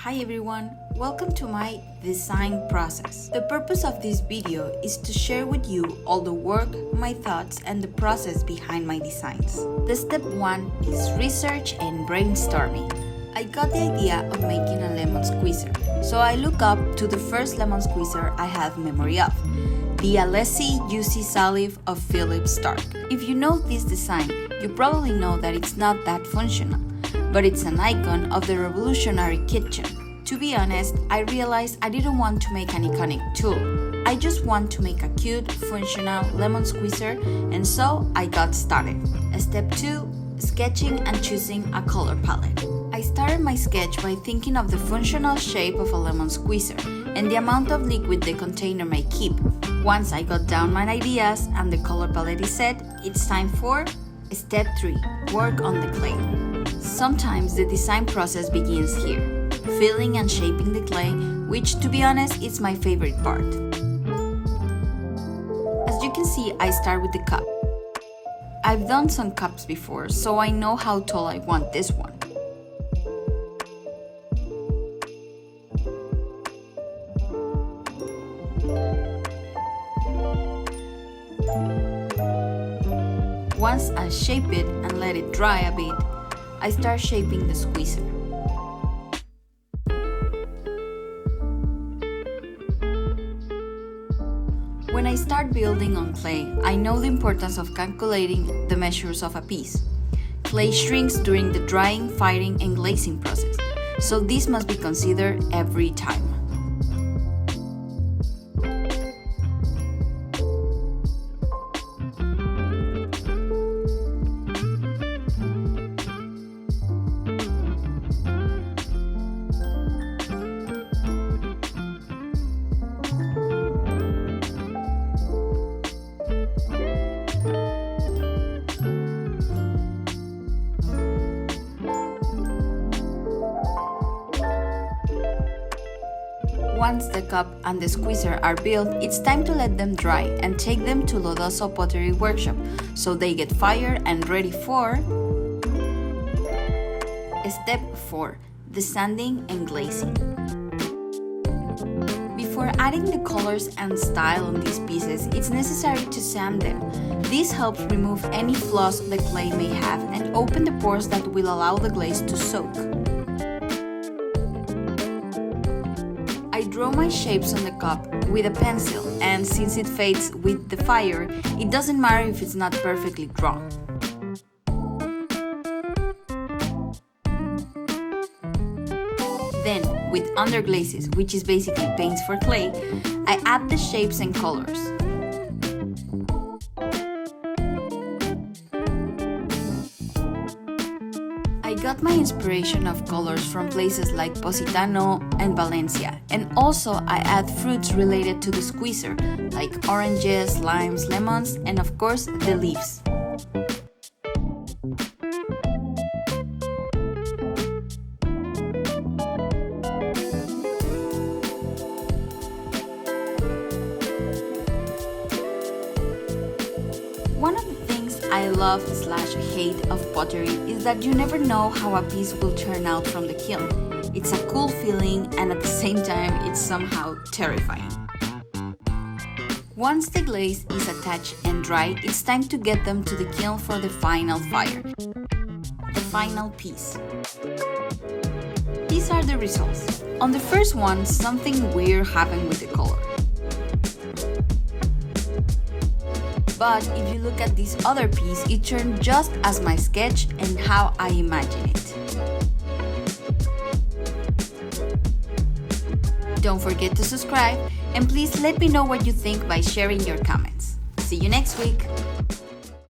Hi everyone, welcome to my design process. The purpose of this video is to share with you all the work, my thoughts, and the process behind my designs. The step 1 is research and brainstorming. I got the idea of making a lemon squeezer, so I look up to the first lemon squeezer I have memory of, the Alessi Juicy Salif of Philip Stark. If you know this design, you probably know that it's not that functional, but it's an icon of the revolutionary kitchen. To be honest, I realized I didn't want to make an iconic tool. I just want to make a cute, functional lemon squeezer, and so I got started. Step 2, sketching and choosing a color palette. I started my sketch by thinking of the functional shape of a lemon squeezer and the amount of liquid the container may keep. Once I got down my ideas and the color palette is set, it's time for Step 3, work on the clay. Sometimes the design process begins here, filling and shaping the clay, which to be honest is my favorite part. As you can see, I start with the cup. I've done some cups before, so I know how tall I want this one. Once I shape it and let it dry a bit, I start shaping the squeezer. When I start building on clay, I know the importance of calculating the measures of a piece. Clay shrinks during the drying, firing, and glazing process, so this must be considered every time. Once the cup and the squeezer are built, it's time to let them dry and take them to Lodoso Pottery Workshop so they get fired and ready for Step 4, the sanding and glazing. Before adding the colors and style on these pieces, it's necessary to sand them. This helps remove any flaws the clay may have and open the pores that will allow the glaze to soak. I draw my shapes on the cup with a pencil, and since it fades with the fire, it doesn't matter if it's not perfectly drawn. Then, with underglazes, which is basically paints for clay, I add the shapes and colors. I got my inspiration of colors from places like Positano and Valencia, and also I add fruits related to the squeezer, like oranges, limes, lemons, and of course the leaves. One of the things I love/hate of pottery is that you never know how a piece will turn out from the kiln. It's a cool feeling, and at the same time it's somehow terrifying. Once the glaze is attached and dry, it's time to get them to the kiln for the final fire, the final piece. These are the results. On the first one, something weird happened with the color. But if you look at this other piece, it turned just as my sketch and how I imagine it. Don't forget to subscribe, and please let me know what you think by sharing your comments. See you next week!